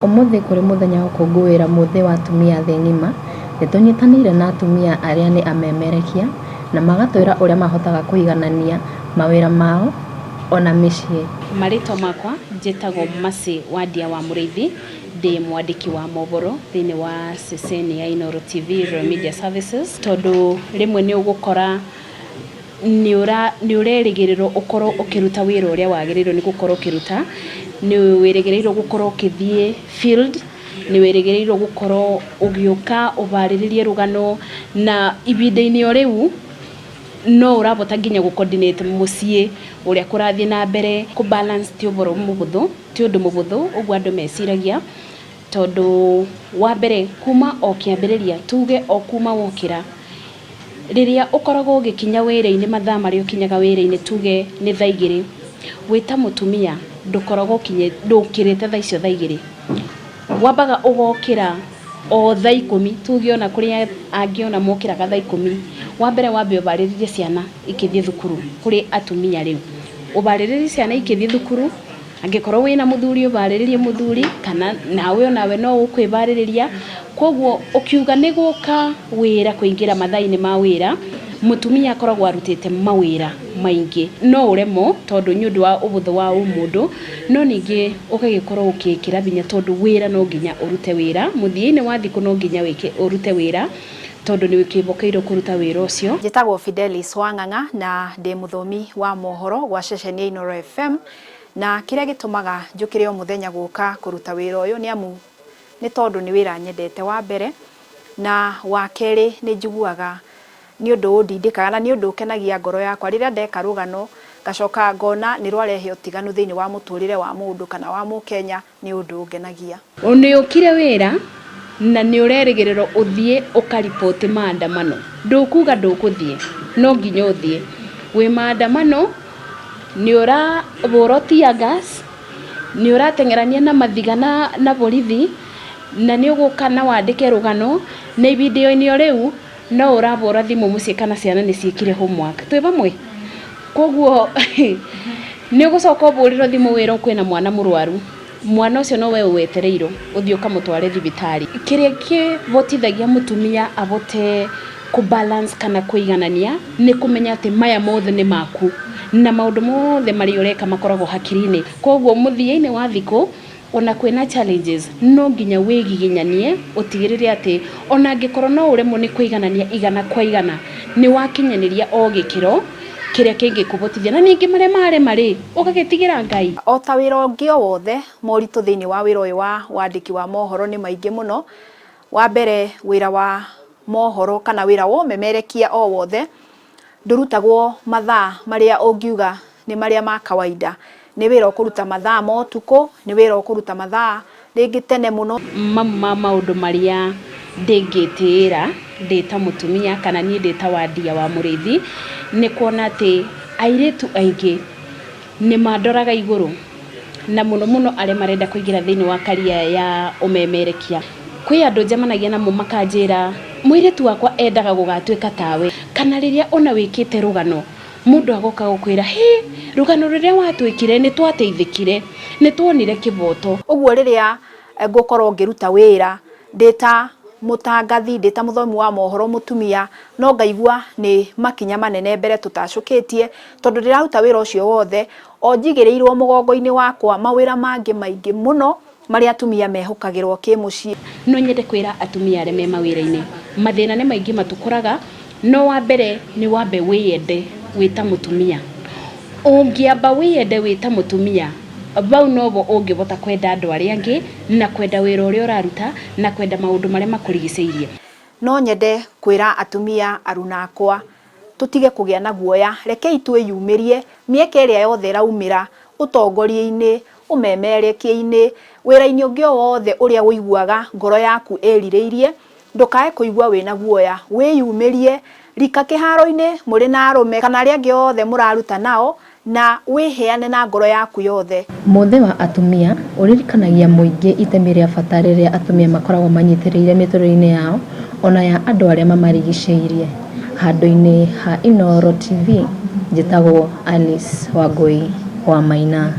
Ũmũthĩ kũrĩ mũthenya wa gũkũngũĩra mũthĩ wa atumia thĩ ng'ima, nĩtũnyitanĩire na atumia arĩa nĩ amemerekia na magatwĩra ũrĩa mahotaga kũiganania mawĩra mao ona mĩciĩ. Marĩtwa makwa njĩtagwo Mercy Wandia wa Mũrĩithi, ndĩ mwandĩki wa mohoro thĩinĩ wa ceceni ya Inooro TV Rural Media Services, tondũ rĩmwe nĩ ũgũkora nĩ ũrerĩgĩrĩrwo ũkorwo ũkĩruta wĩra ũrĩa wagĩrĩirwo nĩ gũkorwo ũkĩruta, nĩ wĩrĩgĩrĩirwo gũkorwo ũkĩthiĩ field, nĩ wĩrĩgĩrĩirwo gũkorwo ũgĩũka ũbarĩrĩrie rũgano, na ibinda-inĩ o rĩu no ũrabota nginya gũ-coordinate mũciĩ ũrĩa kũrathiĩ na mbere. Kũ-balance ti ũndũ mũhũthũ ũguo andũ meciragia, tondũ wa mbere kuma o kĩambĩrĩria, tuge o kuma wokĩra, rĩrĩa ũkoragwo ũgĩkinya wĩra-inĩ, mathaa marĩa ũkinyaga wĩra-inĩ tuge nĩ thaa 2, wĩta mũtumia ndũkoragwo ndũkĩrĩte thaa icio thaa 2, wambaga ũgokĩra o thaa 10, tuge ona kũrĩ angĩ ona mokĩraga thaa 10, wa mbere wambe ũbarĩrĩrie ciana ikĩthiĩ thukuru. Kũrĩ atumia rĩu ũbarĩrĩrie ciana ikĩthiĩ thukuru, angĩkorwo wĩna mũthuri ũbarĩrĩrie mũthuri, kana nawe no ũkwĩbarĩrĩria. Koguo ũkiuga nĩ gũka wĩra, kũingĩra mathaa-inĩ ma wĩra, mũtumia akoragwo arutĩte mawĩra maingĩ, no ũremwo tondũ nĩ ũndũ wa ũbũthũ wa mũndũ, no ningĩ ũgagĩkorwo ũkĩkĩra binya tondũ wĩra no nginya ũrute wĩra, mũthia-inĩ wa thikũ no nginya ũrute wĩra, tondũ nĩ wĩkĩbokeirwo kũruta wĩra ũcio. Njĩtagwo Fidelis Wang'ang'a na ndĩ mũthomi wa mohoro gwa ceceni ya Inooro FM, na kĩrĩa gĩtũmaga njũkĩre o mũthenya gũka kũruta wĩra ũyũ nĩ amu nĩ tondũ nĩ wĩra nyendete wa mbere, na wa kerĩ nĩ njiguaga nĩ ũndũ ũndindĩkaga na nĩ ũndũ ũkenagia ngoro yakwa rĩrĩa ndeka rũgano ngacoka ngona nĩ rwarehe ũtiganu thĩinĩ wa mũtũrĩre wa mũndũ kana wa Mũkenya, nĩ ũndũ ũngenagia. Nĩ ũkire wĩra na nĩ ũrerĩgĩrĩrwo ũthiĩ ũkariboti maandamano, ndũkuga ndũkũthiĩ, no nginya ũthiĩ. Wĩ maandamano nĩ ũrabũrwo tear gas, nĩ ũrateng'erania na mathiga na borithi, na nĩ ũgũka na wandĩke rũgano, na ibinda-inĩ o rĩu no ũrabũra thimũ mũciĩ kana ciana nĩ ciĩkire homework. Twĩ bamwe? Koguo nĩ ũgũcoka ũbũrĩrwo thimũ wĩra kwĩna mwana mũrwaru, mwana ũcio no we ũwetereirwo ũthiĩ ũkamũtware thibitarĩ. Kĩrĩa kĩbotithagia mũtumia abote kũ-balance kana kũiganania nĩ kũmenya atĩ maya mothe nĩ maku, na maũndũ mothe marĩa ũreka makoragwo hakiri-inĩ. Koguo mũthia-inĩ wa thikũ ona kwĩna challenges no nginya wĩgiginyanie, ũtigĩrĩre atĩ ona angĩkorwo no ũremwo nĩ kũiganania igana kwa igana, nĩ wakinyanĩria o gĩkĩro kĩrĩa kĩngĩkũbotithia, na ningĩ marĩa marema rĩ ũgagĩtigĩra Ngai. O ta wĩra ũngĩ o wothe, moritũ thĩinĩ wa wĩra ũyũ wa wandĩki wa mohoro nĩ maingĩ mũno. Wa mbere, wĩra wa mohoro kana wĩra wa ũmemerekia o wothe ndũrutagwo mathaa marĩa ũngiuga nĩ marĩa ma kawaida. Nĩ wĩra ũkũruta mathaa ma ũtukũ, nĩ wĩra ũkũruta mathaa rĩngĩ tene mũno. Maũndũ marĩa ndĩngĩtĩĩra ndĩ ta mũtumia kana niĩ ndĩ ta Wandia wa Mũrĩithi nĩ kuona atĩ airĩtu aingĩ nĩ mandoraga igũrũ, na mũno arĩa marenda kũingĩra thĩinĩ wa career ya ũmemerekia. Kwĩ andũ njemanagia namo makanjĩra mũirĩtu wakwa endaga gũgatuĩka tawe, kana rĩrĩa ona wĩkĩte rũgano mũndũ agoka gũkwĩra rũgano rũrĩa watwĩkire nĩ twateithĩkire, nĩ tuonire kĩboto. Ũguo rĩrĩa ngũkorwo ngĩruta wĩra ndĩ ta mũtangathi, ndĩ ta mũthomi wa mohoro mũtumia, no ngaigua nĩ makinya manene mbere tũtacũkĩtie, tondũ ndĩraruta wĩra ũcio wothe o njigĩrĩirwo mũgongo-inĩ wakwa mawĩra mangĩ maingĩ mũno marĩa atumia mehũkagĩrwo kĩmũciĩ. No nyende kwĩra atumia arĩa me mawĩra-inĩ, mathĩna nĩ maingĩ matũkoraga, no wa mbere nĩ wambe wĩyende wĩta mũtumia. Ũngĩamba wĩyende wĩta mũtumia, bau nobo ũngĩbota kwenda andũ arĩa angĩ na kwenda wĩra ũrĩa ũraruta na kwenda maũndũ marĩa makũrigicĩirie. No nyende kwĩra atumia aruna akwa tũtige kũgĩa na guoya, rekei twĩyumĩrie mĩeke ĩrĩa yothe ĩraumĩra ũtongoria-inĩ, ũmemerekia-inĩ, wĩra-inĩ ũngĩ o wothe ũrĩa ũiguaga ngoro yaku ĩrirĩirie, ndũkae kũigua wĩna guoya, wĩyumĩrie, rika kĩharo-inĩ mũrĩ na arũme kana arĩa angĩ othe mũraruta nao, na wĩheane na ngoro yaku yothe. Mũthĩ wa atumia ũririkanagia mũingĩ itemi rĩa bata rĩrĩa atumia makoragwo manyitĩrĩire mĩtũrĩre-inĩ yao ona ya andũ arĩa mamarigicĩirie. Handũ-inĩ ha Inooro TV, njĩtagwo Alice Wangui wa Maina.